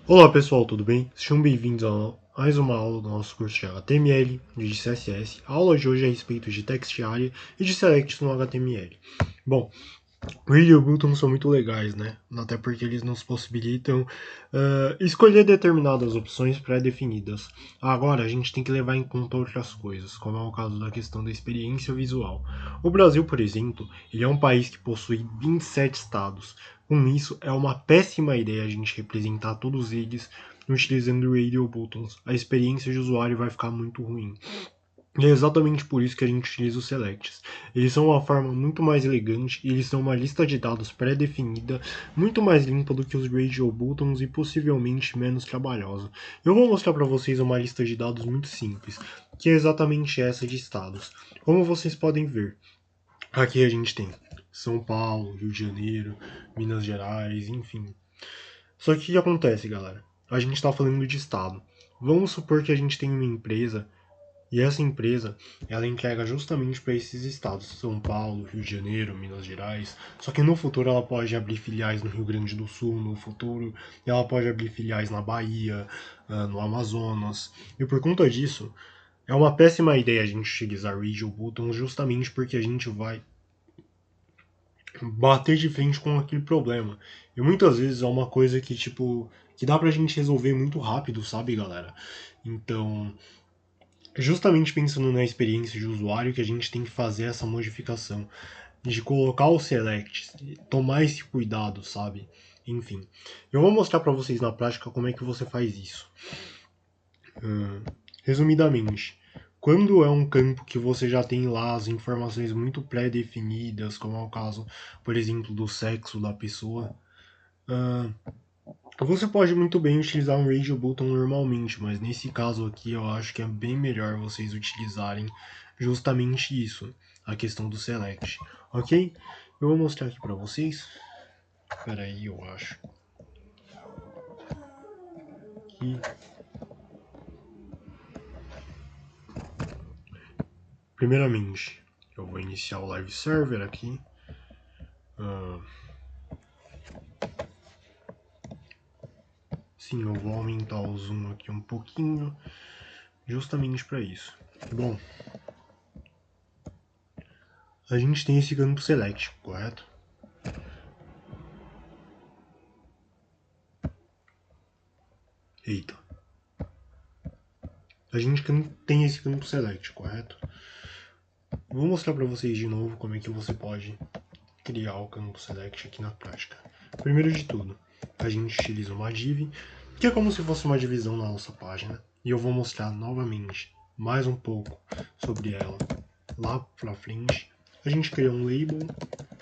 Olá pessoal, tudo bem? Sejam bem-vindos a mais uma aula do nosso curso de HTML e de CSS. A aula de hoje é a respeito de text area e de selects no HTML. Bom, Radio buttons são muito legais, né? Até porque eles nos possibilitam escolher determinadas opções pré-definidas. Agora, a gente tem que levar em conta outras coisas, como é o caso da questão da experiência visual. O Brasil, por exemplo, ele é um país que possui 27 estados. Com isso, é uma péssima ideia a gente representar todos eles utilizando Radio buttons. A experiência de usuário vai ficar muito ruim. E é exatamente por isso que a gente utiliza os selects. Eles são uma forma muito mais elegante e eles são uma lista de dados pré-definida, muito mais limpa do que os radio buttons e possivelmente menos trabalhosa. Eu vou mostrar para vocês uma lista de dados muito simples, que é exatamente essa de estados. Como vocês podem ver, aqui a gente tem São Paulo, Rio de Janeiro, Minas Gerais, enfim. Só que o que acontece, galera? A gente está falando de estado. Vamos supor que a gente tem uma empresa e essa empresa, ela entrega justamente para esses estados, São Paulo, Rio de Janeiro, Minas Gerais. Só que no futuro ela pode abrir filiais no Rio Grande do Sul, no futuro ela pode abrir filiais na Bahia, no Amazonas. E por conta disso, é uma péssima ideia a gente utilizar Region Buttons justamente porque a gente vai bater de frente com aquele problema. E muitas vezes é uma coisa que, tipo, que dá pra gente resolver muito rápido, sabe, galera? Então, justamente pensando na experiência de usuário que a gente tem que fazer essa modificação, de colocar o select, tomar esse cuidado, sabe? Enfim, eu vou mostrar para vocês na prática como é que você faz isso. Resumidamente, quando é um campo que você já tem lá as informações muito pré-definidas, como é o caso, por exemplo, do sexo da pessoa, você pode muito bem utilizar um Radio Button normalmente, mas nesse caso aqui eu acho que é bem melhor vocês utilizarem justamente isso, a questão do select, ok? Eu vou mostrar aqui para vocês. Espera aí, eu acho que primeiramente eu vou iniciar o live server aqui. Sim, eu vou aumentar o zoom aqui um pouquinho, justamente para isso. Bom, a gente tem esse campo select, correto? Eita. A gente tem esse campo select, correto? Vou mostrar para vocês de novo como é que você pode criar o campo select aqui na prática. Primeiro de tudo, a gente utiliza uma div, que é como se fosse uma divisão na nossa página, e eu vou mostrar novamente mais um pouco sobre ela lá para frente. A gente cria um label,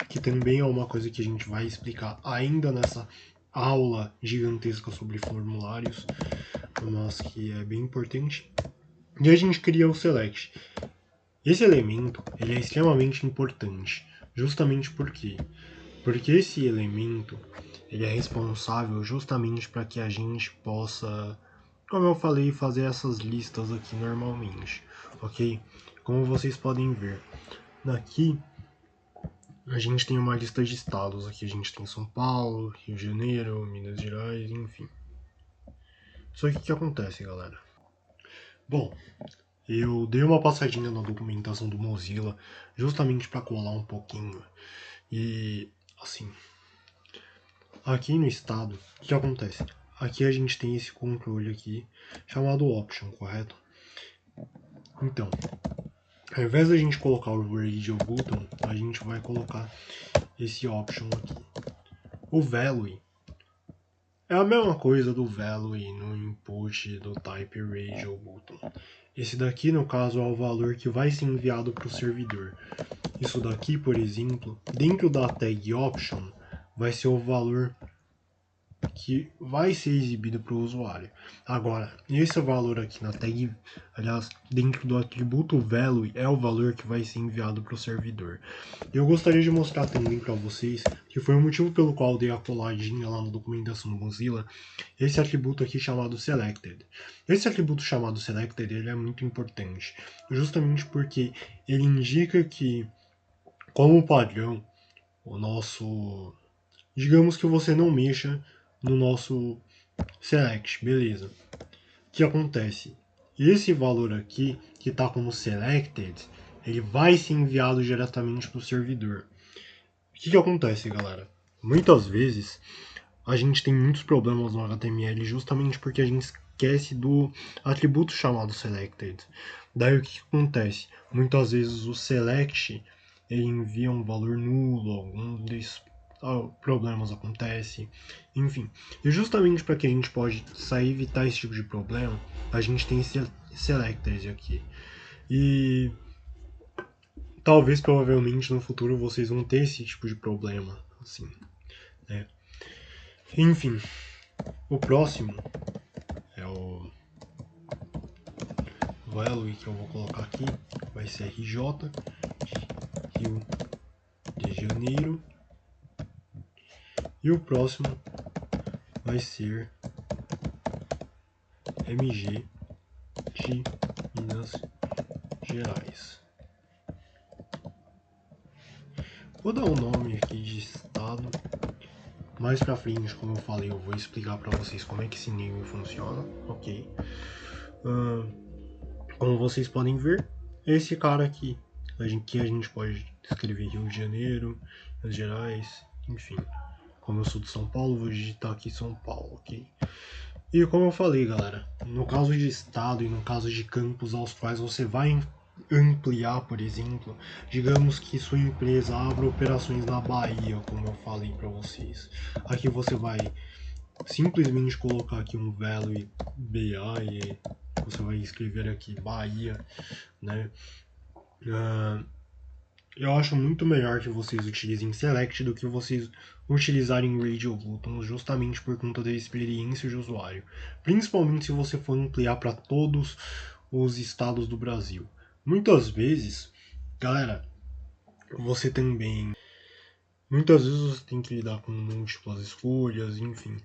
que também é uma coisa que a gente vai explicar ainda nessa aula gigantesca sobre formulários, mas que é bem importante. E a gente cria o select. Esse elemento ele é extremamente importante, justamente porque esse elemento ele é responsável justamente para que a gente possa, como eu falei, fazer essas listas aqui normalmente, ok? Como vocês podem ver, aqui a gente tem uma lista de estados, aqui a gente tem São Paulo, Rio de Janeiro, Minas Gerais, enfim. Só que o que acontece, galera? Bom, eu dei uma passadinha na documentação do Mozilla justamente para colar um pouquinho. E assim, aqui no estado, o que acontece? Aqui a gente tem esse controle aqui chamado option, correto? Então, ao invés da gente colocar o radio button, a gente vai colocar esse option aqui. O value é a mesma coisa do value no input do type radio button. Esse daqui, no caso, é o valor que vai ser enviado para o servidor. Isso daqui, por exemplo, dentro da tag option, vai ser o valor que vai ser exibido para o usuário. Agora, esse valor aqui na tag, aliás, dentro do atributo value, é o valor que vai ser enviado para o servidor. Eu gostaria de mostrar também para vocês que foi o motivo pelo qual eu dei a coladinha lá na documentação do Mozilla, esse atributo aqui chamado selected. Esse atributo chamado selected ele é muito importante, justamente porque ele indica que, como padrão, o nosso, digamos que você não mexa no nosso select, beleza. O que acontece? Esse valor aqui, que está como selected, ele vai ser enviado diretamente para o servidor. O que acontece, galera? Muitas vezes a gente tem muitos problemas no HTML justamente porque a gente esquece do atributo chamado selected. Daí o que acontece? Muitas vezes o select ele envia um valor nulo, algum desses problemas acontece, enfim. E justamente para que a gente pode sair evitar esse tipo de problema, a gente tem esse selected aqui. E talvez, provavelmente, no futuro vocês vão ter esse tipo de problema, assim, né? Enfim, o próximo é o value que eu vou colocar aqui, vai ser RJ, Rio de Janeiro, e o próximo vai ser MG de Minas Gerais. Vou dar um nome aqui de estado. Mais pra frente, como eu falei, eu vou explicar pra vocês como é que esse name funciona, ok? Como vocês podem ver, esse cara aqui, que a gente pode escrever Rio de Janeiro, Minas Gerais, enfim. Como eu sou de São Paulo, vou digitar aqui São Paulo, ok? E como eu falei, galera, no caso de estado e no caso de campos aos quais você vai ampliar, por exemplo, digamos que sua empresa abra operações na Bahia, como eu falei para vocês. Aqui você vai simplesmente colocar aqui um value BA e você vai escrever aqui Bahia, né? Eu acho muito melhor que vocês utilizem Select do que vocês utilizarem Radio Buttons, justamente por conta da experiência de usuário. Principalmente se você for ampliar para todos os estados do Brasil. Muitas vezes, galera, você também. Muitas vezes você tem que lidar com múltiplas escolhas, enfim.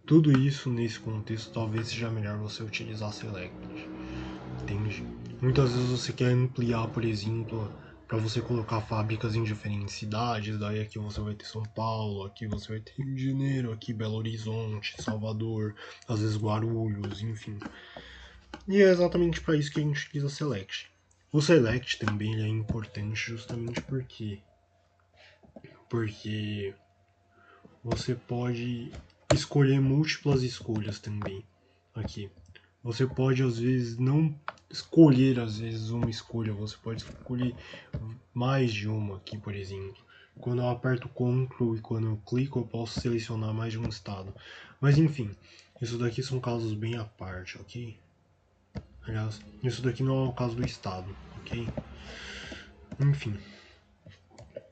Tudo isso nesse contexto talvez seja melhor você utilizar Select. Entende? Muitas vezes você quer ampliar, por exemplo, para você colocar fábricas em diferentes cidades, daí aqui você vai ter São Paulo, aqui você vai ter Rio de Janeiro, aqui Belo Horizonte, Salvador, às vezes Guarulhos, enfim. E é exatamente para isso que a gente utiliza Select. O Select também é importante justamente porque você pode escolher múltiplas escolhas também aqui. Você pode às vezes não escolher às vezes uma escolha, você pode escolher mais de uma aqui, por exemplo. Quando eu aperto Ctrl e quando eu clico eu posso selecionar mais de um estado. Mas enfim, isso daqui são casos bem à parte, ok? Aliás, isso daqui não é o caso do estado, ok? Enfim.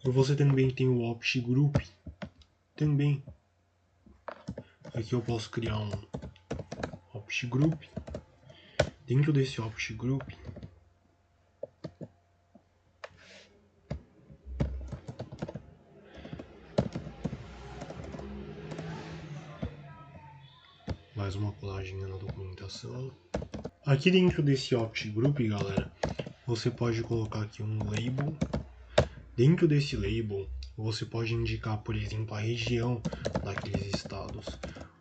E você também tem o Opt Group. Também. Aqui eu posso criar um Opt Group. Dentro desse Opt Group, mais uma coladinha na documentação. Aqui dentro desse Opt Group, galera, você pode colocar aqui um label. Dentro desse label, você pode indicar, por exemplo, a região daqueles estados.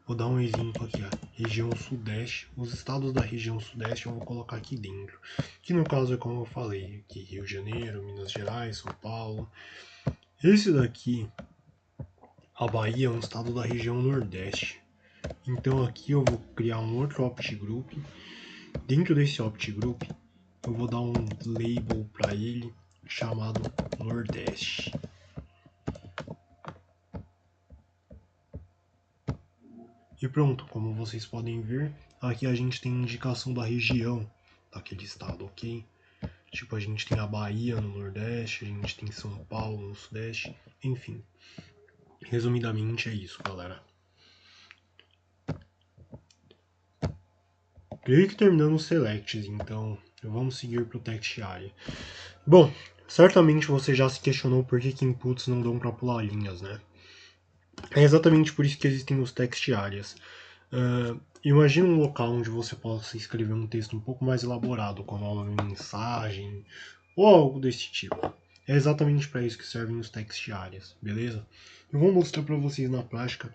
Vou dar um exemplo aqui, a região sudeste. Os estados da região sudeste eu vou colocar aqui dentro. Que no caso é como eu falei, aqui Rio de Janeiro, Minas Gerais, São Paulo. Esse daqui, a Bahia, é um estado da região nordeste. Então aqui eu vou criar um outro Opt Group. Dentro desse Opt Group, eu vou dar um label para ele chamado Nordeste. E pronto, como vocês podem ver, aqui a gente tem indicação da região daquele estado, ok? Tipo, a gente tem a Bahia no Nordeste, a gente tem São Paulo no Sudeste, enfim. Resumidamente é isso, galera. Creio que terminamos os selects, então vamos seguir para o text area. Bom, certamente você já se questionou por que inputs não dão para pular linhas, né? É exatamente por isso que existem os text areas. Imagina um local onde você possa escrever um texto um pouco mais elaborado, como uma mensagem ou algo desse tipo. É exatamente para isso que servem os text areas, beleza? Eu vou mostrar para vocês na prática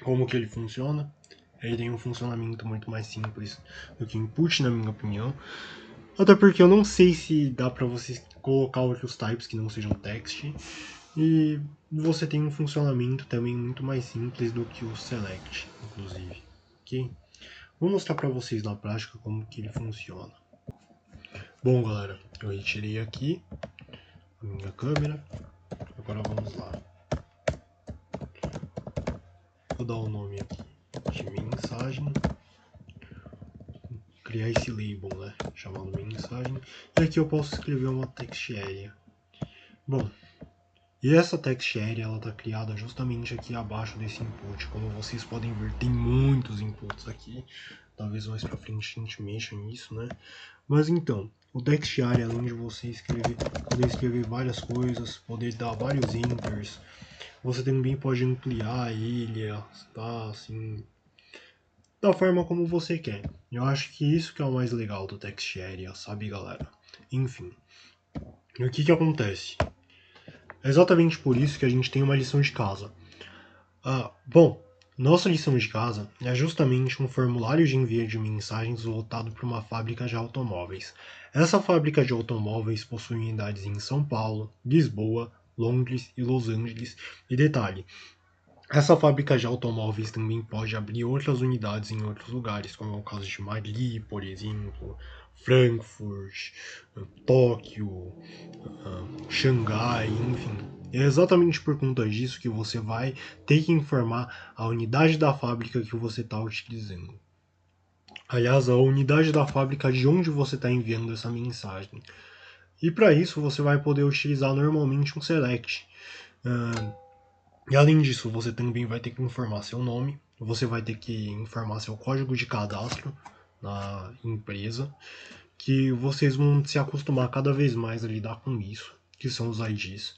como que ele funciona. Ele tem um funcionamento muito mais simples do que o input, na minha opinião. Até porque eu não sei se dá para você colocar outros types que não sejam text. E você tem um funcionamento também muito mais simples do que o select, inclusive. Ok? Vou mostrar para vocês na prática como que ele funciona. Bom, galera, eu retirei aqui a minha câmera. Agora vamos lá. Vou dar o nome aqui de mensagem. Criar esse label, né? Chamado mensagem. E aqui eu posso escrever uma text area. Bom, e essa text area ela está criada justamente aqui abaixo desse input. Como vocês podem ver, tem muitos inputs aqui. Talvez mais pra frente a gente mexa nisso, né? Mas então, o text area, além de você poder escrever várias coisas, poder dar vários enters, você também pode ampliar ele, tá? Assim, da forma como você quer. Eu acho que isso que é o mais legal do text area, sabe, galera? Enfim, e o que acontece? É exatamente por isso que a gente tem uma lição de casa. Bom, nossa lição de casa é justamente um formulário de envio de mensagens voltado para uma fábrica de automóveis. Essa fábrica de automóveis possui unidades em São Paulo, Lisboa, Londres e Los Angeles. E detalhe, essa fábrica de automóveis também pode abrir outras unidades em outros lugares, como é o caso de Mali, por exemplo, Frankfurt, Tóquio, Xangai, enfim. É exatamente por conta disso que você vai ter que informar a unidade da fábrica que você está utilizando. Aliás, a unidade da fábrica de onde você está enviando essa mensagem. E para isso você vai poder utilizar normalmente um select. E além disso, você também vai ter que informar seu nome, você vai ter que informar seu código de cadastro na empresa, que vocês vão se acostumar cada vez mais a lidar com isso, que são os IDs.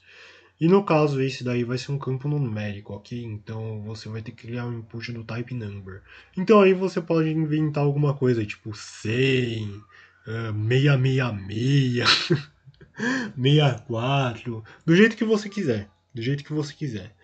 E no caso, esse daí vai ser um campo numérico, ok? Então você vai ter que criar um input do type number. Então aí você pode inventar alguma coisa, tipo 100, 666, 64, do jeito que você quiser. Do jeito que você quiser.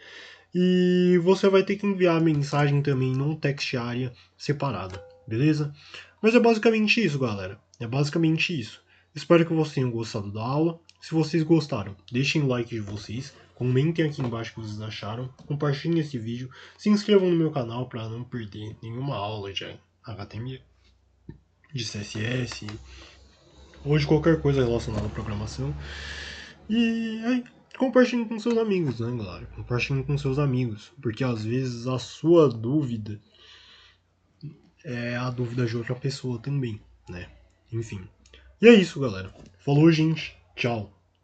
E você vai ter que enviar a mensagem também num text area separado, beleza? Mas é basicamente isso, galera. É basicamente isso. Espero que vocês tenham gostado da aula. Se vocês gostaram, deixem o like de vocês, comentem aqui embaixo o que vocês acharam, compartilhem esse vídeo, se inscrevam no meu canal para não perder nenhuma aula de HTML, de CSS ou de qualquer coisa relacionada à programação. E aí, compartilhem com seus amigos, né, galera? Compartilhem com seus amigos, porque às vezes a sua dúvida é a dúvida de outra pessoa também, né? Enfim. E é isso, galera. Falou, gente. Tchau.